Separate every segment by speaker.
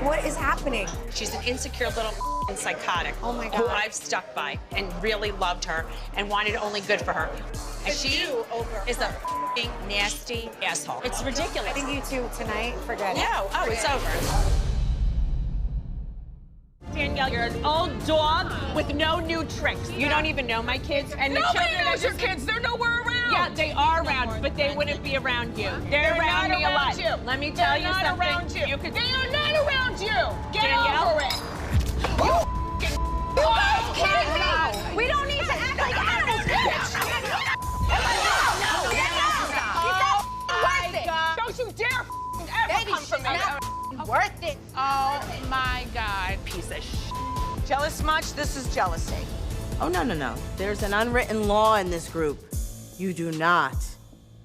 Speaker 1: What is happening?
Speaker 2: She's an insecure little psychotic.
Speaker 1: Oh my
Speaker 2: who
Speaker 1: God.
Speaker 2: I've stuck by and really loved her and wanted only good for her. And she is a nasty asshole. It's ridiculous.
Speaker 1: I think you two tonight, forget it.
Speaker 2: No, oh, it's over. Danielle, you're an old dog with no new tricks. You don't even know my kids, and the
Speaker 3: Nobody
Speaker 2: children
Speaker 3: knows
Speaker 2: are
Speaker 3: your
Speaker 2: just...
Speaker 3: kids. They're nowhere around.
Speaker 2: Yeah, they are around, but they wouldn't be around you. They're around
Speaker 3: not
Speaker 2: me a
Speaker 3: around
Speaker 2: lot.
Speaker 3: you.
Speaker 2: Let me tell you
Speaker 3: They're not
Speaker 2: something.
Speaker 3: around you.
Speaker 2: Could...
Speaker 3: They are not around you. Get
Speaker 2: Danielle?
Speaker 3: over it. You guys kidding me? We don't need to act like animals, bitch. Don't you dare ever come for me.
Speaker 1: Worth it.
Speaker 3: Oh my God, piece of shit. Jealous much? This is jealousy.
Speaker 4: Oh, no. There's an unwritten law in this group. You do not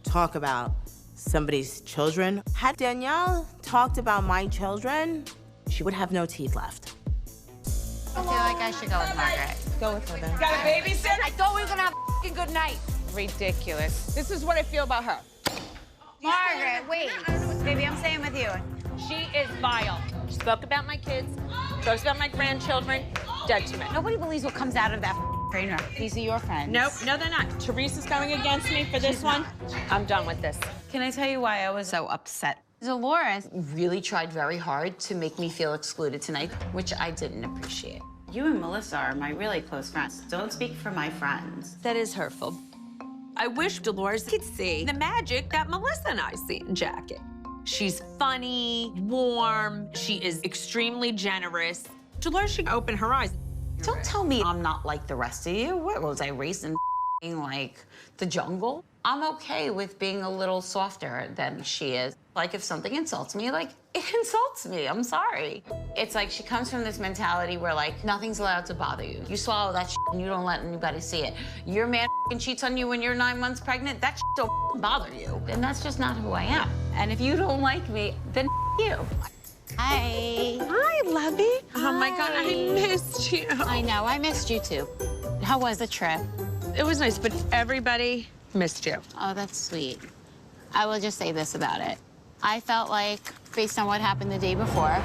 Speaker 4: talk about somebody's children. Had Danielle talked about my children, she would have no teeth left.
Speaker 5: I feel like I should go with Margaret.
Speaker 4: Go with her then.
Speaker 3: Got a babysitter?
Speaker 1: I thought we were gonna have a good night.
Speaker 3: Ridiculous. This is what I feel about her.
Speaker 5: Margaret, wait. Baby, I'm staying with you.
Speaker 2: She is vile. She spoke about my kids, spoke about my grandchildren, dead to me.
Speaker 5: Nobody believes what comes out of that trainer. These are your friends.
Speaker 2: Nope, no, they're not. Teresa's going against me for this one. I'm done with this.
Speaker 5: Can I tell you why I was so upset? Dolores really tried very hard to make me feel excluded tonight, which I didn't appreciate. You and Melissa are my really close friends. Don't speak for my friends.
Speaker 6: That is hurtful. I wish Dolores could see the magic that Melissa and I see in Jackie. She's funny, warm, she is extremely generous. Dolores should open her eyes.
Speaker 5: Don't tell me I'm not like the rest of you. What was I raised in like the jungle? I'm okay with being a little softer than she is. Like if something insults me, like it insults me. I'm sorry. It's like she comes from this mentality where like nothing's allowed to bother you. You swallow that shit and you don't let anybody see it. Your man cheats on you when you're 9 months pregnant, that shit don't bother you. And that's just not who I am. And if you don't like me, then you. Hi.
Speaker 6: Hi, lovey. Oh my God, I missed you.
Speaker 5: I know, I missed you too. How was the trip?
Speaker 6: It was nice, but everybody missed you.
Speaker 5: Oh, that's sweet. I will just say this about it. I felt like, based on what happened the day before,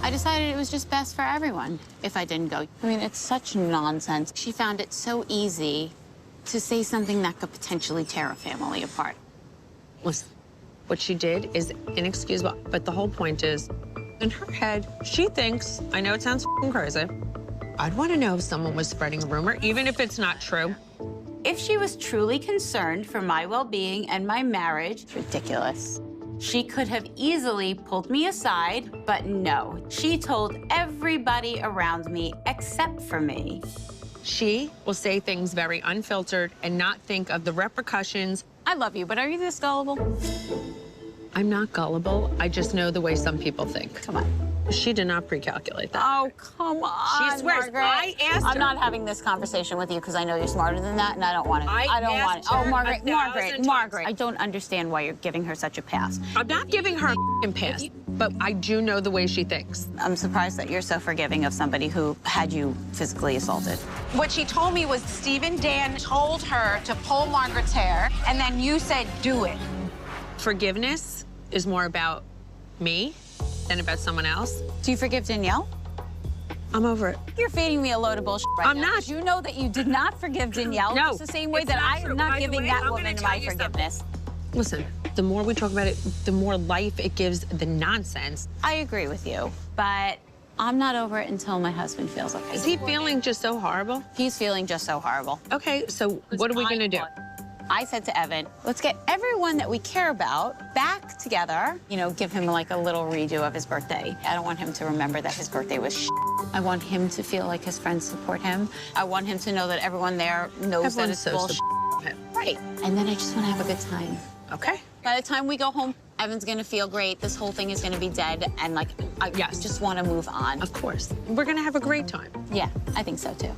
Speaker 5: I decided it was just best for everyone if I didn't go. I mean, it's such nonsense. She found it so easy to say something that could potentially tear a family apart.
Speaker 6: Listen, what she did is inexcusable, but the whole point is, in her head, she thinks, I know it sounds crazy, I'd want to know if someone was spreading a rumor, even if it's not true.
Speaker 5: If she was truly concerned for my well-being and my marriage, it's ridiculous. She could have easily pulled me aside, but no. She told everybody around me except for me.
Speaker 6: She will say things very unfiltered and not think of the repercussions.
Speaker 5: I love you, but are you this gullible?
Speaker 6: I'm not gullible. I just know the way some people think.
Speaker 5: Come on.
Speaker 6: She did not pre-calculate that.
Speaker 5: Oh, come on,
Speaker 6: She swears.
Speaker 5: Margaret.
Speaker 6: I asked her.
Speaker 5: I'm not having this conversation with you because I know you're smarter than that, and I don't want it.
Speaker 6: I
Speaker 5: don't want it.
Speaker 6: asked
Speaker 5: Oh,
Speaker 6: her
Speaker 5: Margaret,
Speaker 6: 1,000
Speaker 5: Margaret.
Speaker 6: times.
Speaker 5: I don't understand why you're giving her such a pass.
Speaker 6: I'm not giving her a pass, but I do know the way she thinks.
Speaker 5: I'm surprised that you're so forgiving of somebody who had you physically assaulted.
Speaker 7: What she told me was Stephen Dan told her to pull Margaret's hair, and then you said, do it.
Speaker 6: Forgiveness is more about me than about someone else.
Speaker 5: Do you forgive Danielle?
Speaker 6: I'm over it.
Speaker 5: You're feeding me a load of bullshit right
Speaker 6: I'm
Speaker 5: now.
Speaker 6: not.
Speaker 5: 'Cause you know that you did not forgive Danielle.
Speaker 6: No,
Speaker 5: It's the same way
Speaker 6: it's
Speaker 5: that
Speaker 6: not
Speaker 5: I
Speaker 6: true.
Speaker 5: am not
Speaker 6: By the
Speaker 5: giving
Speaker 6: way,
Speaker 5: that
Speaker 6: I'm
Speaker 5: woman
Speaker 6: gonna
Speaker 5: my
Speaker 6: tell you something.
Speaker 5: forgiveness.
Speaker 6: Listen, the more we talk about it, the more life it gives the nonsense.
Speaker 5: I agree with you, but I'm not over it until my husband feels okay.
Speaker 6: Is he feeling just so horrible?
Speaker 5: He's feeling just so horrible.
Speaker 6: Okay, so what are we gonna do?
Speaker 5: I said to Evan, let's get everyone that we care about back together. You know, give him like a little redo of his birthday. I don't want him to remember that his birthday was shit. I want him to feel like his friends support him. I want him to know that everyone there knows that it's bullshit. Right. And then I just want to have a good time.
Speaker 6: Okay.
Speaker 5: By the time we go home, Evan's gonna feel great. This whole thing is gonna be dead, and like, I just want to move on.
Speaker 6: Of course. We're gonna have a great time.
Speaker 5: Yeah, I think so too.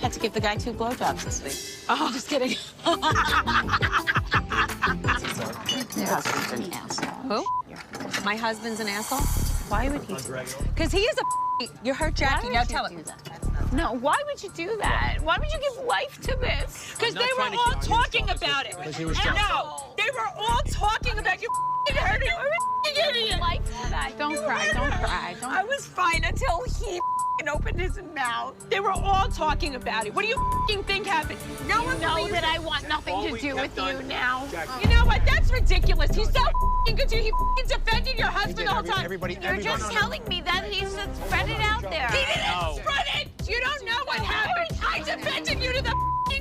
Speaker 5: Had to give the guy 2 blowjobs this week.
Speaker 6: Oh,
Speaker 5: Just kidding. Your husband's an asshole.
Speaker 6: Who? My husband's an asshole?
Speaker 5: Why would he?
Speaker 6: Because he is a You hurt Jackie, now tell him.
Speaker 5: No, why would you do that? Why would you give life to this?
Speaker 2: Because they were all talking about it.
Speaker 8: Because he was
Speaker 2: No, they were all talking about you hurting idiot.
Speaker 7: Don't cry, don't cry. Don't.
Speaker 6: I was fine until he opened his mouth. They were all talking about it. What do you think happened? No one
Speaker 7: know
Speaker 6: believes
Speaker 7: that I want nothing to do with you now.
Speaker 6: You know what? That's ridiculous. He's so good to you. He defended your husband the whole time.
Speaker 7: You're just telling me that he should spread it out there.
Speaker 6: He didn't spread it. You don't know what happened. I defended you to the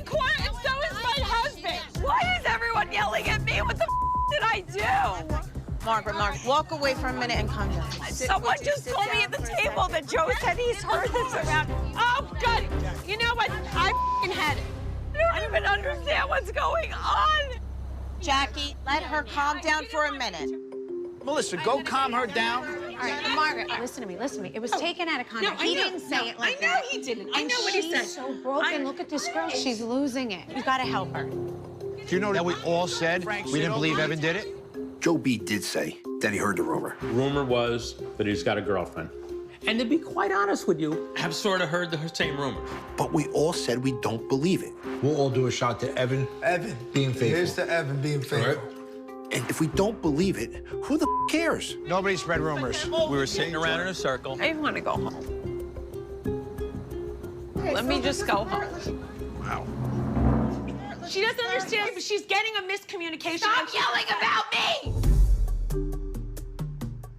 Speaker 6: court, and so is my husband. Why is everyone yelling at me? What the did I do?
Speaker 4: Margaret, walk away for a minute and calm down.
Speaker 6: Someone just told me at the table that Joe said he's heard this around. Oh, God. You know what? I had it. I don't even understand what's going on.
Speaker 4: Jackie, let her calm down for a minute.
Speaker 8: Melissa, go calm her down.
Speaker 7: All right, Margaret, listen to me. It was taken out of context.
Speaker 6: No,
Speaker 7: he didn't say it like that.
Speaker 6: I know he didn't. I know what he said.
Speaker 7: She's so broken. Look at this girl. She's losing it. You gotta help her.
Speaker 8: Do you know that we all said we didn't believe Evan did it?
Speaker 9: Joe B did say that he heard the rumor.
Speaker 10: Rumor was that he's got a girlfriend. And to be quite honest with you, I've sort of heard the same rumors.
Speaker 9: But we all said we don't believe it.
Speaker 11: We'll all do a shot to Evan.
Speaker 12: Evan
Speaker 11: being faithful.
Speaker 12: Here's to Evan being faithful.
Speaker 9: And if we don't believe it, who the cares?
Speaker 8: Nobody spread rumors.
Speaker 10: We were sitting around in a circle.
Speaker 6: I want to go home. Let me just go home.
Speaker 8: Wow.
Speaker 6: She doesn't understand, but she's getting a miscommunication.
Speaker 7: Stop yelling about me!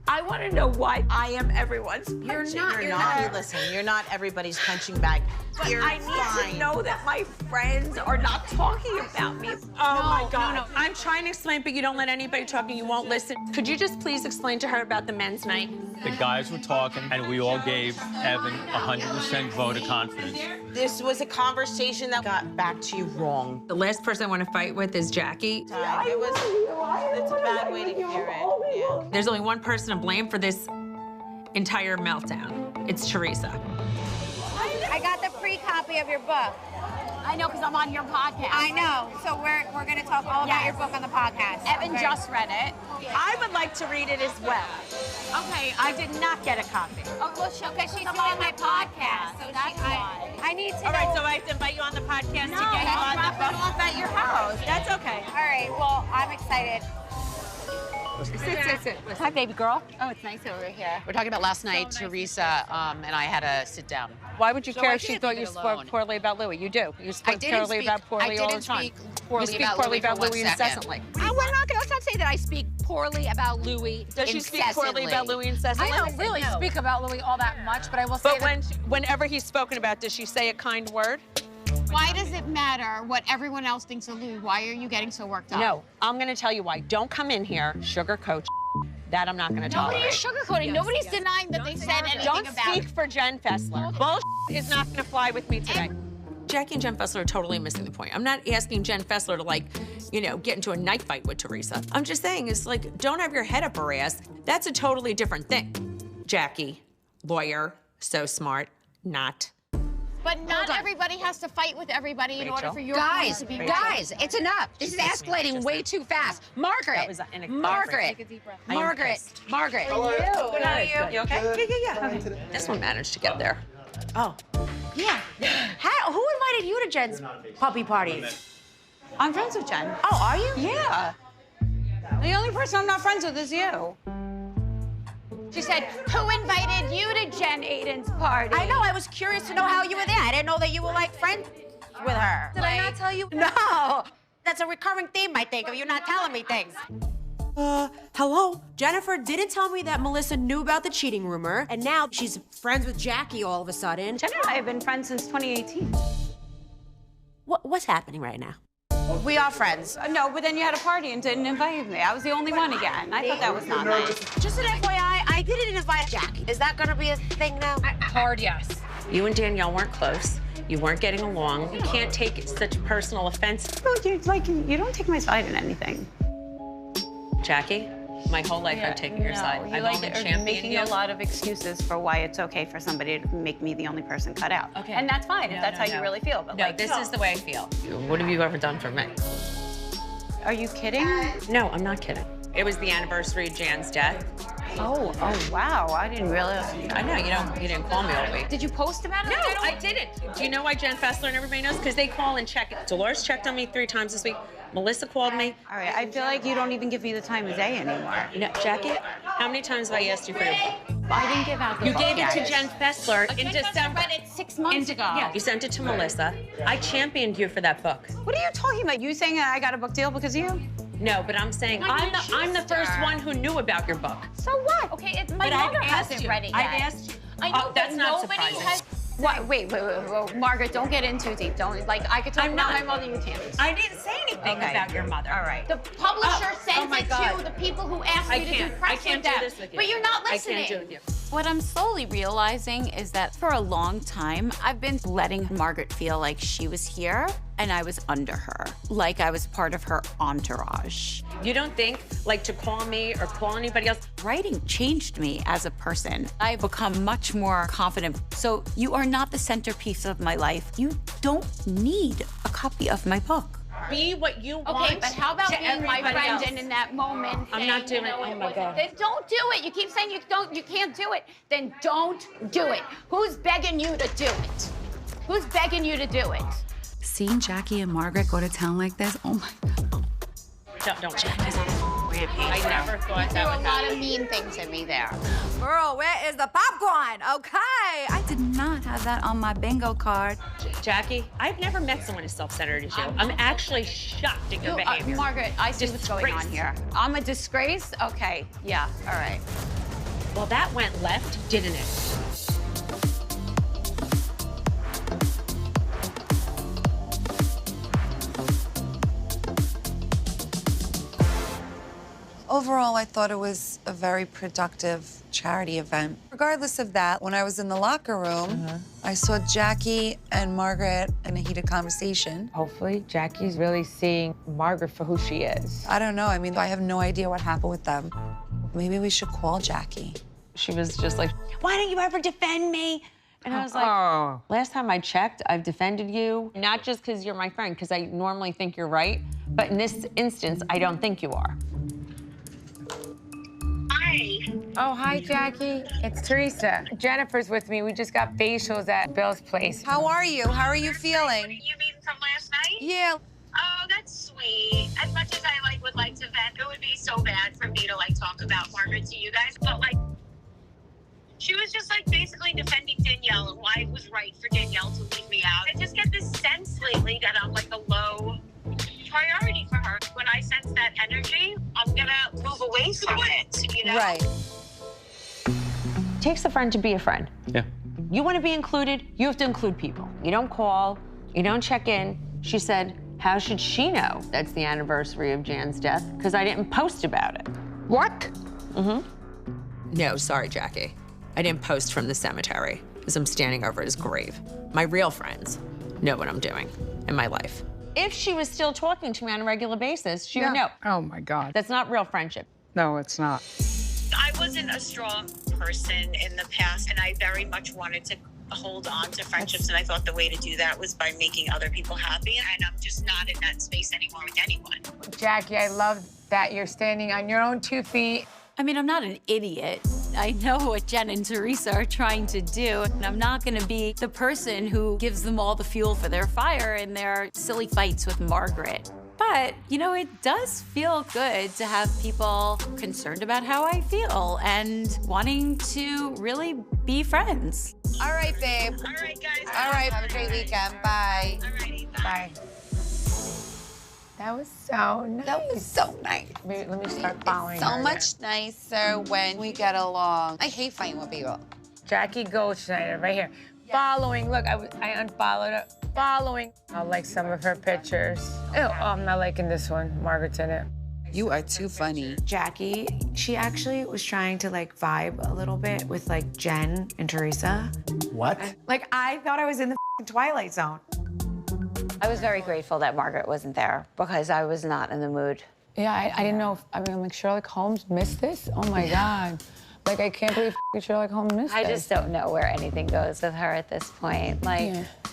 Speaker 6: I want to know why I am everyone's
Speaker 7: You're
Speaker 6: punching.
Speaker 7: not.
Speaker 4: Listen, you're not everybody's punching bag.
Speaker 6: But
Speaker 4: You're
Speaker 6: I need to know that my friends are not talking about me. Oh, my God.
Speaker 2: No. I'm trying to explain, but you don't let anybody talk and you won't listen. Could you just please explain to her about the men's night?
Speaker 10: The guys were talking, and we all gave Evan 100% vote of confidence.
Speaker 4: This was a conversation that got back to you wrong.
Speaker 2: The last person I want to fight with is Jackie.
Speaker 4: It's a bad way to hear it. Yeah.
Speaker 2: There's only one person to blame for this entire meltdown. It's Teresa.
Speaker 3: I got the pre-copy of your book.
Speaker 7: I know, because I'm on your podcast.
Speaker 3: I know. So we're gonna talk all about your book on the podcast.
Speaker 7: Evan
Speaker 3: Okay.
Speaker 7: just read it.
Speaker 6: I would like to read it as well.
Speaker 7: Okay,
Speaker 6: I did not get a copy.
Speaker 3: Oh, well, because she's doing my podcast. So
Speaker 7: That's why.
Speaker 3: I need to
Speaker 6: All right,
Speaker 3: know.
Speaker 6: so I have to invite you on the podcast
Speaker 7: No,
Speaker 6: to get you on the
Speaker 7: drop it off at your house.
Speaker 6: That's okay.
Speaker 3: All right, well, I'm excited.
Speaker 7: Sit. Hi, baby girl.
Speaker 3: Oh, it's nice over here.
Speaker 13: We're talking about last night, Teresa and I had to sit down.
Speaker 6: Why would you care
Speaker 13: I
Speaker 6: if she
Speaker 13: can't
Speaker 6: thought
Speaker 13: leave
Speaker 6: you
Speaker 13: it
Speaker 6: spoke
Speaker 13: alone.
Speaker 6: poorly about Louis? You do. You
Speaker 13: I
Speaker 6: speak
Speaker 13: didn't
Speaker 6: poorly
Speaker 13: speak,
Speaker 6: about Louis all the time.
Speaker 13: poorly
Speaker 6: You speak
Speaker 13: about
Speaker 6: poorly
Speaker 13: Louis
Speaker 6: about
Speaker 13: for 1
Speaker 6: Louis
Speaker 13: second.
Speaker 6: incessantly.
Speaker 7: Let's not say that I speak poorly about Louis.
Speaker 6: Does she speak poorly about Louis incessantly?
Speaker 7: I don't really speak about Louis all that much, but I will say
Speaker 6: But whenever he's spoken about, does she say a kind word?
Speaker 7: why does it matter what everyone else thinks of Louis? Why are you getting so worked up?
Speaker 2: No, I'm going to tell you why. Don't come in here, sugarcoat. That I'm not going to tolerate.
Speaker 7: Nobody is sugarcoating. Nobody's denying that they said anything
Speaker 2: Don't
Speaker 7: about
Speaker 2: speak
Speaker 7: it.
Speaker 2: for Jen Fessler. Bullshit is not going to fly with me today. Jackie and Jen Fessler are totally missing the point. I'm not asking Jen Fessler to, get into a knife fight with Teresa. I'm just saying, it's like, don't have your head up her ass. That's a totally different thing. Jackie, lawyer, so smart, not.
Speaker 7: But not everybody has to fight with everybody in order for your point to be right.
Speaker 13: Guys, it's enough. This is escalating way too fast. Margaret, Margaret.
Speaker 2: How are you? You okay? Yeah. This one managed to get there.
Speaker 4: Oh.
Speaker 7: Yeah. Who invited you to Jen's puppy party?
Speaker 5: I'm friends with Jen.
Speaker 7: Oh, are you?
Speaker 5: Yeah. The only person I'm not friends with is you.
Speaker 7: She said, who invited you to Jen Aiden's party?
Speaker 3: I know. I was curious to know how you were there. I didn't know that you were like friends with her.
Speaker 7: Did I not tell you?
Speaker 3: No. That's a recurring theme, I think, of you not telling me things.
Speaker 14: Hello? Jennifer didn't tell me that Melissa knew about the cheating rumor, and now she's friends with Jackie all of a sudden.
Speaker 5: Jen and I have been friends since 2018.
Speaker 14: What's happening right now?
Speaker 3: We are friends.
Speaker 5: No, but then you had a party and didn't invite me. I was the only one again. I thought that was not nice.
Speaker 3: Just an FYI, I didn't invite Jackie. Is that gonna be a thing now?
Speaker 7: Hard yes.
Speaker 2: You and Danielle weren't close. You weren't getting along. You can't take such personal offense.
Speaker 5: No, you don't take my side in anything.
Speaker 2: Jackie, my whole life I've taken your side. I've only championed
Speaker 5: making
Speaker 2: you.
Speaker 5: a lot of excuses for why it's okay for somebody to make me the only person cut out.
Speaker 2: Okay.
Speaker 5: And that's fine if that's how you really feel. But
Speaker 2: No, this is the way I feel. What have you ever done for me?
Speaker 5: Are you kidding?
Speaker 2: No, I'm not kidding. It was the anniversary of Jan's death.
Speaker 5: Oh, wow. I didn't realize.
Speaker 2: I know, you didn't call me all week.
Speaker 7: Did you post about it?
Speaker 2: No, I didn't. Do you know why Jen Fessler and everybody knows? Because they call and check. Dolores checked on me 3 times this week. Melissa called me.
Speaker 5: All right, I feel like you don't even give me the time of day anymore.
Speaker 2: No, Jackie, how many times have I asked you for your book?
Speaker 5: I didn't give out the
Speaker 2: You
Speaker 5: book
Speaker 2: gave it
Speaker 5: yet.
Speaker 2: to Jen Fessler in December.
Speaker 5: read it 6 months ago.
Speaker 2: Yeah, you sent it to Melissa. I championed you for that book.
Speaker 5: What are you talking about? You saying I got a book deal because of you?
Speaker 2: No, but I'm saying I'm the first one who knew about your book.
Speaker 5: So what? Okay, my
Speaker 2: But I've
Speaker 5: mother
Speaker 2: asked
Speaker 5: hasn't
Speaker 2: you.
Speaker 5: read it yet.
Speaker 2: I've asked you.
Speaker 5: I know,
Speaker 2: Oh, that's
Speaker 5: but
Speaker 2: not
Speaker 5: nobody
Speaker 2: surprising.
Speaker 5: has. What? Wait, Margaret, don't get in too deep. Don't, like, I could talk
Speaker 2: I'm
Speaker 5: about
Speaker 2: not.
Speaker 5: my mother, you can't.
Speaker 2: I didn't say anything about your mother.
Speaker 5: All right.
Speaker 13: The publisher sends
Speaker 2: my
Speaker 13: it
Speaker 2: God.
Speaker 13: to the people who asked
Speaker 2: I
Speaker 13: you to do
Speaker 2: can't.
Speaker 13: press
Speaker 2: I can't
Speaker 13: with
Speaker 2: do
Speaker 13: them.
Speaker 2: this with you.
Speaker 13: But you're not listening.
Speaker 2: I can't do it with you.
Speaker 7: What I'm slowly realizing is that for a long time, I've been letting Margaret feel like she was here and I was under her, like I was part of her entourage.
Speaker 2: You don't think, like, to call me or call anybody else?
Speaker 7: Writing changed me as a person. I've become much more confident. So you are not the centerpiece of my life. You don't need a copy of my book.
Speaker 2: Be what you want.
Speaker 13: Okay, but how about
Speaker 2: to
Speaker 13: being my
Speaker 2: everybody
Speaker 13: friend
Speaker 2: else.
Speaker 13: and in that moment?
Speaker 2: I'm not
Speaker 13: saying,
Speaker 2: doing it. Oh my God.
Speaker 13: Then don't do it. You keep saying you can't do it. Then don't do it. Who's begging you to do it? Who's begging you to do it?
Speaker 11: Seeing Jackie and Margaret go to town like this, oh my God.
Speaker 2: Don't. Jackie's on a rampage. I never thought
Speaker 13: There
Speaker 2: that
Speaker 13: were
Speaker 2: would
Speaker 13: a lot
Speaker 2: happen.
Speaker 13: of mean things in me there.
Speaker 11: Girl, where is the popcorn? Okay. I did not have that on my bingo card.
Speaker 2: Jackie, I've never met someone as self-centered as you. I'm actually shocked at your behavior.
Speaker 13: Margaret, I see what's going on here. I'm a disgrace? Okay, yeah, all right.
Speaker 2: Well, that went left, didn't it?
Speaker 12: Overall, I thought it was a very productive charity event. Regardless of that, when I was in the locker room, I saw Jackie and Margaret in a heated conversation.
Speaker 15: Hopefully, Jackie's really seeing Margaret for who she is.
Speaker 12: I don't know. I mean, I have no idea what happened with them. Maybe we should call Jackie.
Speaker 6: She was just like, why don't you ever defend me? And I was like,
Speaker 15: Oh.
Speaker 6: last time I checked, I've defended you, not just because you're my friend, because I normally think you're right, but in this instance, I don't think you are.
Speaker 15: Oh, hi, Jackie. It's Teresa. Jennifer's with me. We just got facials at Bill's place.
Speaker 12: How are you? How are you feeling?
Speaker 16: You mean from last night?
Speaker 12: Yeah.
Speaker 16: Oh, that's sweet. As much as I would like to vent, it would be so bad for me to talk about Margaret to you guys. But she was just basically defending Danielle and why it was right for Danielle to leave me out. I just get this sense lately that I'm a low priority for her. When I sense that energy, I'm gonna move away from it, you know?
Speaker 12: Right.
Speaker 6: Takes a friend to be a friend.
Speaker 10: Yeah.
Speaker 6: You want to be included, you have to include people. You don't call, you don't check in. She said, how should she know that's the anniversary of Jan's death? Because I didn't post about it.
Speaker 15: What?
Speaker 6: Mm-hmm.
Speaker 2: No, sorry, Jackie. I didn't post from the cemetery as I'm standing over his grave. My real friends know what I'm doing in my life.
Speaker 6: If she was still talking to me on a regular basis, she would know.
Speaker 15: Oh, my God.
Speaker 6: That's not real friendship.
Speaker 15: No, it's not.
Speaker 16: I wasn't a strong person in the past, and I very much wanted to hold on to friendships, and I thought the way to do that was by making other people happy, and I'm just not in that space anymore with anyone.
Speaker 15: Jackie, I love that you're standing on your own 2 feet.
Speaker 7: I mean, I'm not an idiot. I know what Jen and Teresa are trying to do, and I'm not gonna be the person who gives them all the fuel for their fire in their silly fights with Margaret. But, it does feel good to have people concerned about how I feel and wanting to really be friends.
Speaker 12: All right, babe.
Speaker 16: All right, guys.
Speaker 12: All right, have a great weekend. Bye.
Speaker 16: All righty,
Speaker 15: Bye. That was so nice.
Speaker 12: That was so nice.
Speaker 15: Let me start following
Speaker 12: So
Speaker 15: her.
Speaker 12: much nicer when we get along. I hate fighting with people.
Speaker 15: Jackie Goldschneider, right here. Following, look, I unfollowed her. Following. I like some of her pictures. Oh, I'm not liking this one. Margaret's in it.
Speaker 12: You are too funny.
Speaker 14: Jackie, she actually was trying to vibe a little bit with Jen and Teresa.
Speaker 9: What?
Speaker 14: I thought I was in the Twilight Zone.
Speaker 5: I was very grateful that Margaret wasn't there because I was not in the mood.
Speaker 15: Yeah, I didn't know if, I'm like, Sherlock Holmes missed this? Oh my God. I can't believe Sherlock Holmes missed
Speaker 5: I
Speaker 15: this.
Speaker 5: just don't know where anything goes with her at this point.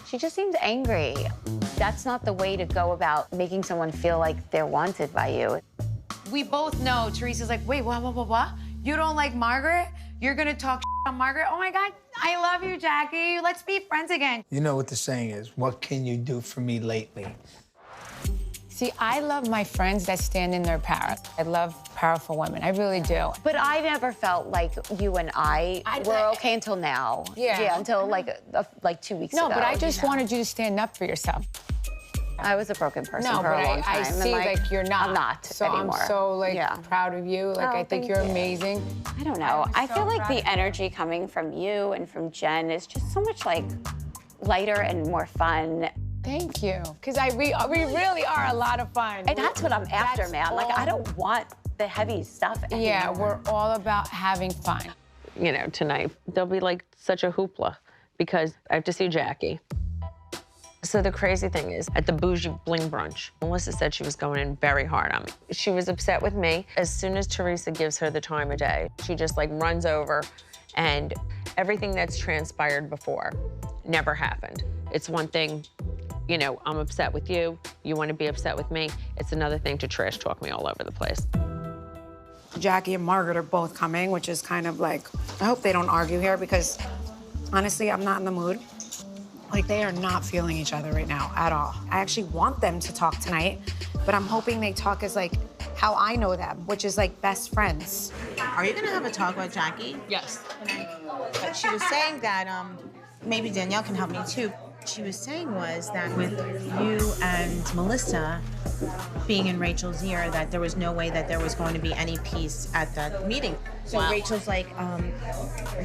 Speaker 5: She just seems angry. That's not the way to go about making someone feel like they're wanted by you.
Speaker 14: We both know Teresa's wait, what? You don't like Margaret? You're gonna talk on Margaret? Oh my God, I love you, Jackie. Let's be friends again.
Speaker 9: You know what the saying is, what can you do for me lately?
Speaker 15: See, I love my friends that stand in their power. I love powerful women. I really do.
Speaker 13: But I never felt like you and I were okay until now.
Speaker 15: Yeah.
Speaker 13: Until like 2 weeks ago.
Speaker 15: No, but I just wanted you to stand up for yourself.
Speaker 13: I was a broken person
Speaker 15: No,
Speaker 13: for
Speaker 15: but
Speaker 13: a long time.
Speaker 15: I see
Speaker 13: and,
Speaker 15: like you're not.
Speaker 13: I'm not
Speaker 15: so
Speaker 13: anymore.
Speaker 15: I'm so like proud of you. Like
Speaker 13: Oh,
Speaker 15: I think
Speaker 13: thank
Speaker 15: you're
Speaker 13: you.
Speaker 15: amazing.
Speaker 13: I don't know. I
Speaker 15: so
Speaker 13: feel like
Speaker 15: proud
Speaker 13: the
Speaker 15: of you.
Speaker 13: energy coming from you and from Jen is just so much like lighter and more fun.
Speaker 15: Thank you. Because we really are a lot of fun.
Speaker 13: And that's what I'm after,
Speaker 15: That's
Speaker 13: man. Like I
Speaker 15: all-
Speaker 13: don't want the heavy stuff anymore.
Speaker 15: Yeah, we're all about having fun.
Speaker 6: You know, tonight, there'll be like such a hoopla because I have to see Jackie. So the crazy thing is, at the Bougie Bling Brunch, Melissa said she was going in very hard on me. She was upset with me. As soon as Teresa gives her the time of day, she just like runs over, and everything that's transpired before never happened. It's one thing, you know, I'm upset with you, you want to be upset with me. It's another thing to trash talk me all over the place.
Speaker 1: Jackie and Margaret are both coming, which is kind of like, I hope they don't argue here because honestly, I'm not in the mood. Like, they are not feeling each other right now at all. I actually want them to talk tonight, but I'm hoping they talk as like how I know them, which is like best friends.
Speaker 4: Are you gonna have a talk with Jackie?
Speaker 2: Yes.
Speaker 4: But she was saying that maybe Danielle can help me too. She was saying was that with you and Melissa being in Rachel's ear, that there was no way that there was going to be any peace at that meeting. So
Speaker 2: Wow.
Speaker 4: Rachel's like,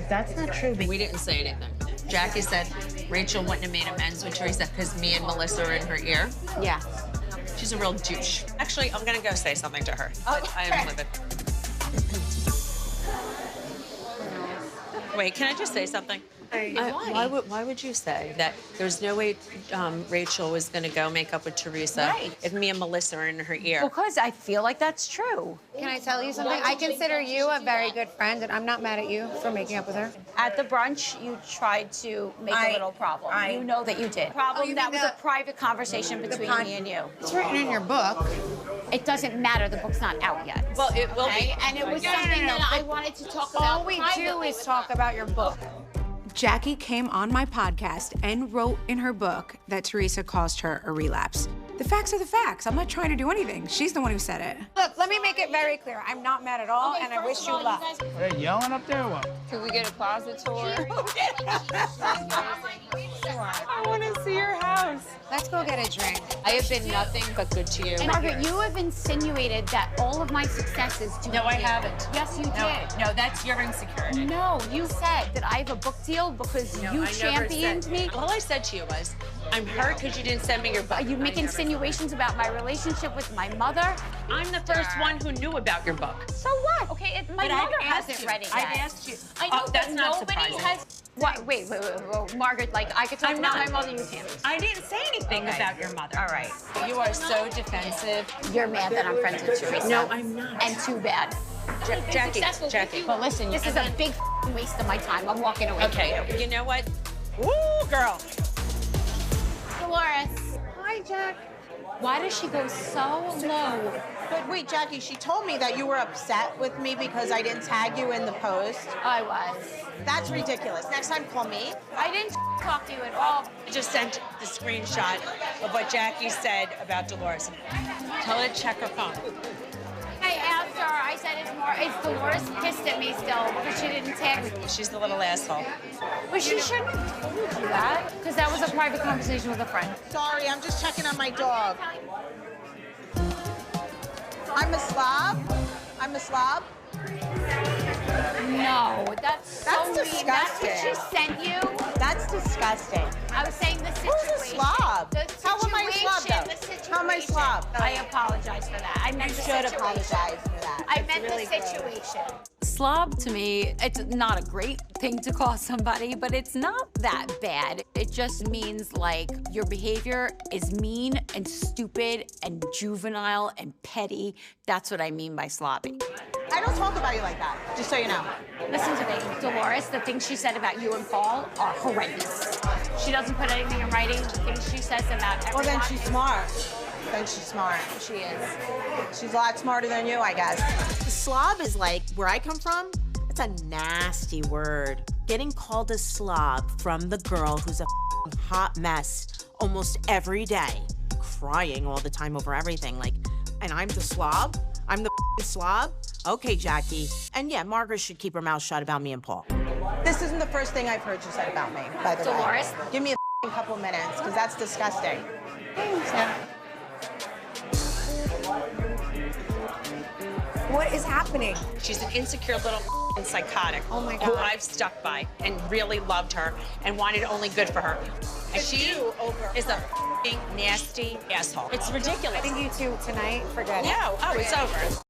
Speaker 4: that's not true.
Speaker 2: We didn't say anything. Jackie said Rachel wouldn't have made amends with Teresa because me and Melissa are in her ear.
Speaker 13: Yeah.
Speaker 2: She's a real douche. Actually, I'm gonna go say something to her. I am livid. Wait, can I just say something? Why would you say that there's no way Rachel was going to go make up with Teresa
Speaker 13: Right.
Speaker 2: if me and Melissa are in her ear?
Speaker 13: Because I feel like that's true.
Speaker 1: Can I tell you something? I consider you a very good friend, and I'm not mad at you for making up with her.
Speaker 13: At the brunch, you tried to make a little problem. You know that you did. Problem
Speaker 1: you
Speaker 13: that
Speaker 1: mean
Speaker 13: was a private conversation between me and you.
Speaker 1: It's written in your book.
Speaker 13: It doesn't matter. The book's not out yet.
Speaker 2: Well, it will be.
Speaker 13: And it was
Speaker 1: No, no, no,
Speaker 13: something
Speaker 1: no,
Speaker 13: that I
Speaker 1: but
Speaker 13: wanted to talk about.
Speaker 1: All we do
Speaker 13: privately
Speaker 1: is
Speaker 13: with
Speaker 1: talk
Speaker 13: her.
Speaker 1: about your book. Jackie came on my podcast and wrote in her book that Teresa caused her a relapse. The facts are the facts. I'm not trying to do anything. She's the one who said it. Look, let me make it very clear. I'm not mad at all, and I wish you luck.
Speaker 8: Are they yelling up there or what?
Speaker 15: Can we get a closet tour? I want to see your house.
Speaker 1: Let's go get a drink.
Speaker 2: I have been nothing but good to you.
Speaker 13: And Margaret, you have insinuated that all of my successes do.
Speaker 2: No, I haven't.
Speaker 13: Yes, you did.
Speaker 2: No, that's your insecurity.
Speaker 13: No, you said that I have a book deal because
Speaker 2: No,
Speaker 13: you
Speaker 2: I never
Speaker 13: championed
Speaker 2: said-
Speaker 13: me.
Speaker 2: All I said to you was, I'm hurt because you didn't send me your book.
Speaker 13: You make insinuations about my relationship with my mother.
Speaker 2: I'm the first one who knew about your book.
Speaker 13: So what? Okay, my
Speaker 2: But I've
Speaker 13: mother
Speaker 2: asked
Speaker 13: hasn't
Speaker 2: you.
Speaker 13: read it yet.
Speaker 2: I've asked you.
Speaker 13: I know,
Speaker 2: Oh, that's
Speaker 13: but
Speaker 2: not
Speaker 13: nobody
Speaker 2: surprising.
Speaker 13: has. What? Wait, Margaret. Like I could talk
Speaker 2: I'm
Speaker 13: about
Speaker 2: not.
Speaker 13: my mother. You can't.
Speaker 2: I didn't say anything
Speaker 13: Okay.
Speaker 2: about your mother. All right. You are so defensive.
Speaker 13: You're mad that I'm friends with Teresa.
Speaker 2: No, I'm not.
Speaker 13: And too bad.
Speaker 2: Jackie.
Speaker 13: But listen, this is a big waste of my time. I'm walking away.
Speaker 2: Okay, you know what? Woo, girl.
Speaker 13: Dolores. Hi, Jack. Why does she go so low?
Speaker 4: But wait, Jackie, she told me that you were upset with me because I didn't tag you in the post.
Speaker 13: I was.
Speaker 4: That's ridiculous. Next time, call me.
Speaker 13: I didn't talk to you at all.
Speaker 2: I just sent the screenshot of what Jackie said about Dolores. Tell her to check her phone.
Speaker 13: I asked her. I said, is Dolores pissed at me still because she didn't tag me?
Speaker 2: She's the little asshole.
Speaker 13: But she shouldn't have told you that because that was a private conversation with a friend.
Speaker 4: Sorry, I'm just checking on my dog. I'm a slob? I'm a slob?
Speaker 13: No, that's so mean.
Speaker 4: disgusting.
Speaker 13: That's what she sent you?
Speaker 4: That's disgusting.
Speaker 13: I was saying the situation.
Speaker 4: Who's a slob?
Speaker 13: The
Speaker 4: How am I a slob,
Speaker 13: situation,
Speaker 4: though?
Speaker 13: the situation.
Speaker 4: How am I a slob?
Speaker 13: I apologize for that. I meant
Speaker 4: You
Speaker 13: the
Speaker 4: should
Speaker 13: situation.
Speaker 4: apologize for that.
Speaker 13: I
Speaker 4: It's
Speaker 13: meant
Speaker 4: really
Speaker 13: the
Speaker 4: good.
Speaker 13: situation.
Speaker 7: Slob to me, it's not a great thing to call somebody, but it's not that bad. It just means like your behavior is mean and stupid and juvenile and petty. That's what I mean by sloppy.
Speaker 4: I don't talk about you like that, just so you know.
Speaker 13: Listen to me, Dolores, the things she said about you and Paul are horrendous. She doesn't put anything in writing. The things she says about everyone.
Speaker 4: Well, then she's smart. Then she's smart.
Speaker 13: She is.
Speaker 4: She's a lot smarter than you, I guess. Slob is like, where I come from, it's a nasty word. Getting called a slob from the girl who's a hot mess almost every day crying all the time over everything. Like, and I'm the slob? I'm the slob? Okay, Jackie. And yeah, Margaret should keep her mouth shut about me and Paul. This isn't the first thing I've heard you said about me, by the way.
Speaker 13: Dolores?
Speaker 4: Give me a couple minutes, because that's disgusting.
Speaker 1: What is happening?
Speaker 2: She's an insecure little psychotic.
Speaker 1: Oh my
Speaker 2: Who
Speaker 1: God.
Speaker 2: I've stuck by and really loved her and wanted only good for her. And she is a nasty asshole. It's ridiculous.
Speaker 1: I think you two tonight, forget it.
Speaker 2: No, oh, it's over.